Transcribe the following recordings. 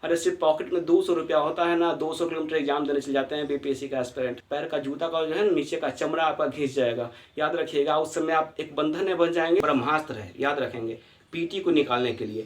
अरे सिर्फ पॉकेट में 200 रुपया होता है ना, 200 किलोमीटर एग्जाम देने चले जाते हैं बीपीएससी का एस्पिरेंट। पैर का जूता का जो है नीचे का चमड़ा आपका घिस जाएगा। याद रखिएगा, उस समय आप एक बंधन में बन जाएंगे। ब्रह्मास्त्र है, याद रखेंगे, पीटी को निकालने के लिए।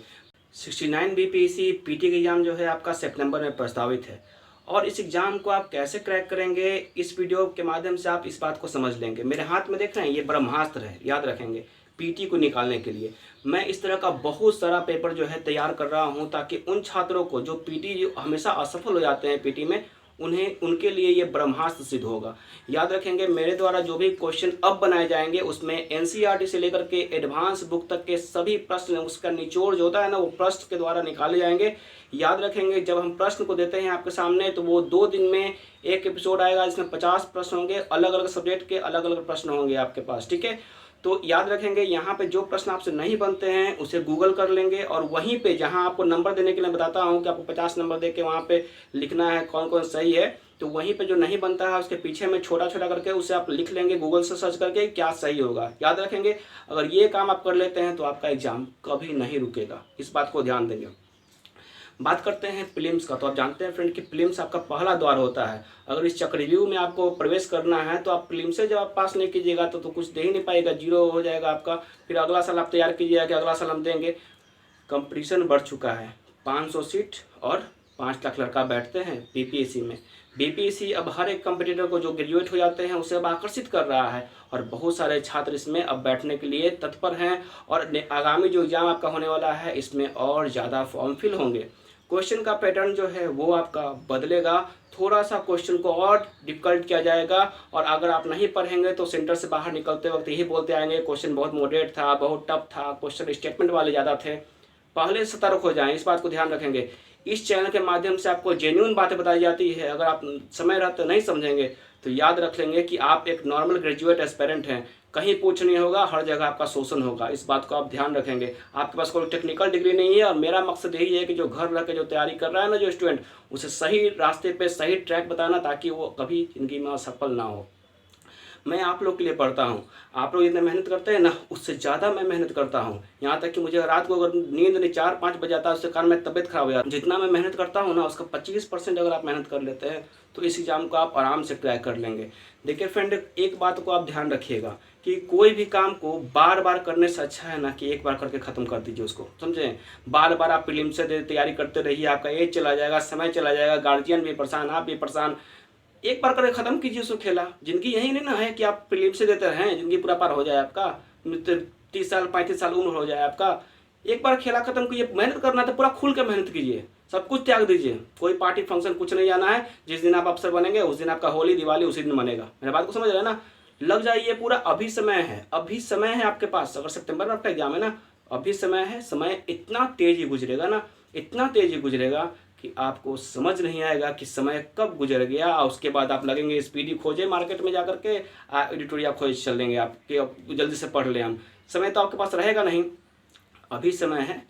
69 बीपीएससी पीटी का एग्जाम जो है आपका सितंबर में प्रस्तावित है, और इस एग्ज़ाम को आप कैसे क्रैक करेंगे, इस वीडियो के माध्यम से आप इस बात को समझ लेंगे। मेरे हाथ में देख रहे हैं, ये ब्रह्मास्त्र है, याद रखेंगे, पीटी को निकालने के लिए। मैं इस तरह का बहुत सारा पेपर जो है तैयार कर रहा हूं, ताकि उन छात्रों को जो पीटी हमेशा असफल हो जाते हैं पीटी में, उनके लिए ये ब्रह्मास्त्र सिद्ध होगा। याद रखेंगे, मेरे द्वारा जो भी क्वेश्चन अब बनाए जाएंगे उसमें एनसीईआरटी से लेकर के एडवांस बुक तक के सभी प्रश्न, उसका निचोड़ जो होता है ना, वो प्रश्न के द्वारा निकाले जाएंगे। याद रखेंगे, जब हम प्रश्न को देते हैं आपके सामने, तो वो 2 दिन में एक एपिसोड आएगा, जिसमें 50 प्रश्न होंगे, अलग अलग सब्जेक्ट के अलग अलग प्रश्न होंगे आपके पास, ठीक है। तो याद रखेंगे, यहाँ पे जो प्रश्न आपसे नहीं बनते हैं उसे गूगल कर लेंगे, और वहीं पे जहाँ आपको नंबर देने के लिए बताता हूँ कि आपको 50 नंबर दे के वहाँ पे लिखना है कौन कौन सही है, तो वहीं पे जो नहीं बनता है उसके पीछे में छोटा छोटा करके उसे आप लिख लेंगे गूगल से सर्च करके क्या सही होगा। याद रखेंगे, अगर ये काम आप कर लेते हैं तो आपका एग्जाम कभी नहीं रुकेगा, इस बात को ध्यान देंगे। बात करते हैं प्रीलिम्स का। तो आप जानते हैं फ्रेंड कि प्रीलिम्स आपका पहला द्वार होता है। अगर इस चक्रव्यूह में आपको प्रवेश करना है तो आप प्रीलिम्स से जब आप पास नहीं कीजिएगा तो कुछ दे ही नहीं पाएगा, जीरो हो जाएगा आपका। फिर अगला साल आप तैयार कीजिएगा कि अगला साल हम देंगे। कंपटीशन बढ़ चुका है, 500 सीट और 5 लाख लड़का बैठते हैं बीपीएससी में। बीपीएससी अब हर एक कंपटीटर को जो ग्रेजुएट हो जाते हैं उसे अब आकर्षित कर रहा है, और बहुत सारे छात्र इसमें अब बैठने के लिए तत्पर हैं। और आगामी जो एग्जाम आपका होने वाला है इसमें और ज़्यादा फॉर्म फिल होंगे। क्वेश्चन का पैटर्न जो है वो आपका बदलेगा, थोड़ा सा क्वेश्चन को और डिफिकल्ट किया जाएगा। और अगर आप नहीं पढ़ेंगे तो सेंटर से बाहर निकलते वक्त यही बोलते आएंगे क्वेश्चन बहुत मॉडरेट था, बहुत टफ था, क्वेश्चन स्टेटमेंट वाले ज़्यादा थे। पहले सतर्क हो जाएं, इस बात को ध्यान रखेंगे। इस चैनल के माध्यम से आपको जेन्युइन बातें बताई जाती है। अगर आप समय रहते नहीं समझेंगे तो याद रख लेंगे कि आप एक नॉर्मल ग्रेजुएट एस्पिरेंट हैं, कहीं पूछ नहीं होगा, हर जगह आपका शोषण होगा। इस बात को आप ध्यान रखेंगे। आपके पास कोई टेक्निकल डिग्री नहीं है, और मेरा मकसद यही है कि जो घर रह के जो तैयारी कर रहा है ना जो स्टूडेंट, उसे सही रास्ते पे सही ट्रैक बताना, ताकि वो कभी जिंदगी में असफल ना हो। मैं आप लोग के लिए पढ़ता हूँ। आप लोग जितने मेहनत करते हैं ना, उससे ज़्यादा मैं मेहनत करता हूँ। यहाँ तक कि मुझे रात को अगर नींद नहीं 4-5 बज जाता है, उसके कारण मेरी तबियत खराब हो जाती है। जितना मैं मेहनत करता हूँ ना, उसका 25% अगर आप मेहनत कर लेते हैं तो इस एग्जाम को आप आराम से क्रैक कर लेंगे। देखिए फ्रेंड, एक बात को आप ध्यान रखिएगा कि कोई भी काम को बार बार करने से अच्छा है ना कि एक बार करके ख़त्म कर दीजिए उसको, समझे। बार बार आप प्रीलिम्स से तैयारी करते रहिए, आपका एज चला जाएगा, समय चला जाएगा, गार्जियन भी परेशान, आप भी परेशान। एक बार करके खत्म कीजिए उसको खेला। जिंदगी यही नहीं ना है कि आप प्रीलिम्स से देते रहें, जिंदगी पूरा पार हो जाए आपका, 30 साल 35 साल उम्र हो जाए आपका। एक बार खेला खत्म कीजिए। मेहनत करना तो पूरा खुल के मेहनत कीजिए, सब कुछ त्याग दीजिए। कोई पार्टी फंक्शन कुछ नहीं जाना है। जिस दिन आप अफसर बनेंगे उस दिन आपका होली दिवाली उसी दिन बनेगा। मेरे बात को समझ रहे हैं ना। लग जाइए, पूरा अभी समय है, अभी समय है आपके पास। अगर सितंबर में आपका एग्जाम है ना, अभी समय है। समय इतना तेजी गुजरेगा ना, इतना तेजी गुजरेगा कि आपको समझ नहीं आएगा कि समय कब गुजर गया। और उसके बाद आप लगेंगे स्पीडी खोजे मार्केट में जाकर के, एडिटोरियल खोज चल देंगे आप कि अब जल्दी से पढ़ लें हम। समय तो आपके पास रहेगा नहीं, अभी समय है,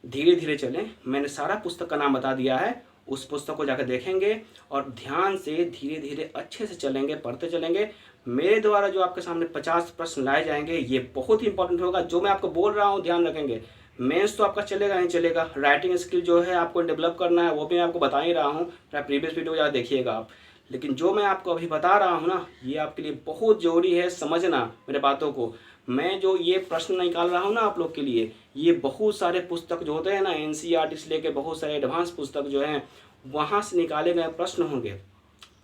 धीरे धीरे चलें। मैंने सारा पुस्तक का नाम बता दिया है, उस पुस्तक को जाकर देखेंगे और ध्यान से धीरे धीरे अच्छे से चलेंगे, पढ़ते चलेंगे। मेरे द्वारा जो आपके सामने 50 प्रश्न लाए जाएंगे ये बहुत ही इंपॉर्टेंट होगा। जो मैं आपको बोल रहा हूँ ध्यान रखेंगे। मेंस तो आपका चलेगा नहीं चलेगा, राइटिंग स्किल जो है आपको डेवलप करना है, वो भी मैं आपको बता ही रहा हूँ। मेरा प्रीवियस वीडियो ज़्यादा देखिएगा आप। लेकिन जो मैं आपको अभी बता रहा हूँ ना, ये आपके लिए बहुत ज़रूरी है समझना मेरे बातों को। मैं जो ये प्रश्न निकाल रहा हूँ ना आप लोग के लिए, ये बहुत सारे पुस्तक जो होते हैं ना, एनसीईआरटी से लेके बहुत सारे एडवांस पुस्तक जो हैं, वहाँ से निकाले गए प्रश्न होंगे।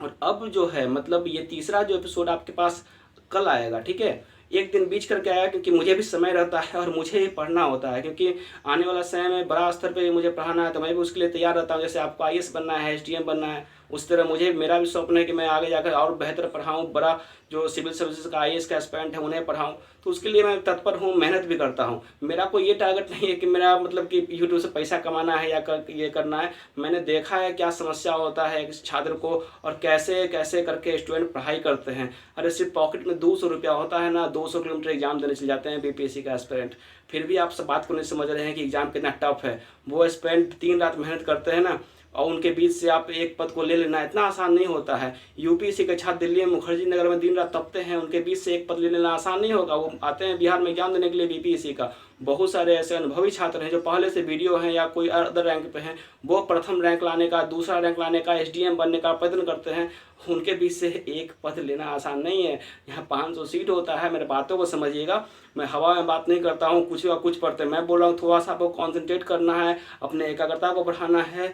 और अब जो है मतलब ये तीसरा जो एपिसोड आपके पास कल आएगा, ठीक है। एक दिन बीच करके आया क्योंकि मुझे भी समय रहता है और मुझे ही पढ़ना होता है, क्योंकि आने वाला समय में बड़ा स्तर पे मुझे पढ़ाना है, तो मैं भी उसके लिए तैयार रहता हूँ। जैसे आपको आईएएस बनना है, एसडीएम बनना है, उस तरह मुझे मेरा भी स्वप्न है कि मैं आगे जाकर और बेहतर पढ़ाऊँ, बड़ा जो सिविल सर्विसेज का आईएएस का एस्पिरेंट है उन्हें पढ़ाऊँ। तो उसके लिए मैं तत्पर हूँ, मेहनत भी करता हूँ। मेरा कोई ये टारगेट नहीं है कि मेरा मतलब कि यूट्यूब से पैसा कमाना है या ये करना है। मैंने देखा है क्या समस्या होता है एक छात्र को, और कैसे कैसे करके स्टूडेंट पढ़ाई करते हैं। अरे सिर्फ पॉकेट में 200 रुपया होता है ना, 200 किलोमीटर एग्जाम देने चले जाते हैं बीपीएससी का एस्पिरेंट। फिर भी आप सब बात को नहीं समझ रहे हैं कि एग्जाम कितना टफ है। वो एस्पिरेंट 3 रात मेहनत करते हैं ना, और उनके बीच से आप एक पद को ले लेना इतना आसान नहीं होता है। यूपीएससी के छात्र दिल्ली में मुखर्जी नगर में दिन रात तपते हैं, उनके बीच से एक पद ले लेना आसान नहीं होगा। वो आते हैं बिहार में एग्जाम देने के लिए बीपीएससी का। बहुत सारे ऐसे अनुभवी छात्र हैं जो पहले से वीडियो हैं या कोई अदर रैंक पे हैं, वो प्रथम रैंक लाने का, दूसरा रैंक लाने का, एसडीएम बनने का प्रयत्न करते हैं। उनके बीच से एक पद लेना आसान नहीं है। यहाँ 500 सीट होता है। मेरे बातों को समझिएगा, मैं हवा में बात नहीं करता हूँ, कुछ या कुछ पढ़ते मैं बोल रहा हूँ। थोड़ा सा आपको कॉन्सेंट्रेट करना है, अपने एकाग्रता को बढ़ाना है,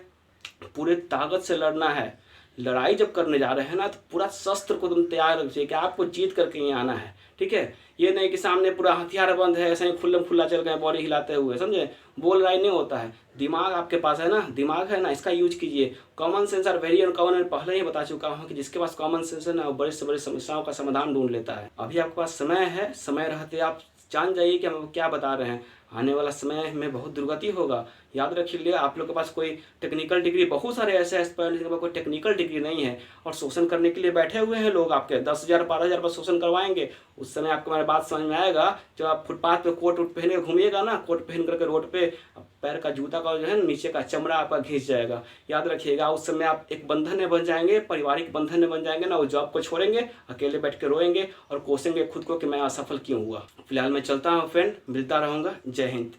पूरे ताकत से लड़ना है। लड़ाई जब करने जा रहे हैं ना, तो पूरा शस्त्र को तुम तैयार रखिए कि आपको जीत करके ही आना है, ठीक है। ये नहीं कि सामने पूरा हथियार बंद है, ऐसे ही खुल्लम खुल्ला चल गए बॉडी हिलाते हुए, समझे। वो लड़ाई नहीं होता है। दिमाग आपके पास है ना, दिमाग है ना, इसका यूज कीजिए। कॉमन सेंस और वेरी अनकॉमन, मैं पहले ही बता चुका हूँ कि जिसके पास कॉमन सेंस है ना, वो बड़े से बड़ी समस्याओं का समाधान ढूंढ लेता है। अभी आपके पास समय है, समय रहते आप जान जाइए कि हम क्या बता रहे हैं। आने वाला समय में बहुत दुर्गति होगा। याद रखिए, आप लोग के पास कोई टेक्निकल डिग्री, बहुत सारे ऐसे एस्पायरेंट जिनके पास कोई टेक्निकल डिग्री नहीं है और शोषण करने के लिए बैठे हुए हैं लोग। आपके 10,000 12,000 पर शोषण करवाएंगे। उस समय आपको मेरी बात समझ में आएगा जब आप फुटपाथ पे कोट वोट पहन के घूमिएगा ना, कोट पहन करके रोड पे, पैर का जूता का जो है नीचे का चमड़ा आपका घिस जाएगा। याद रखिएगा, उस समय आप एक बंधन में बन जाएंगे, पारिवारिक बंधन में बन जाएंगे ना। वो जॉब को छोड़ेंगे, अकेले बैठ के रोएंगे और कोसेंगे खुद को कि मैं असफल क्यों हुआ। फिलहाल मैं चलता हूँ फ्रेंड, मिलता रहूँगा। जय हिंद।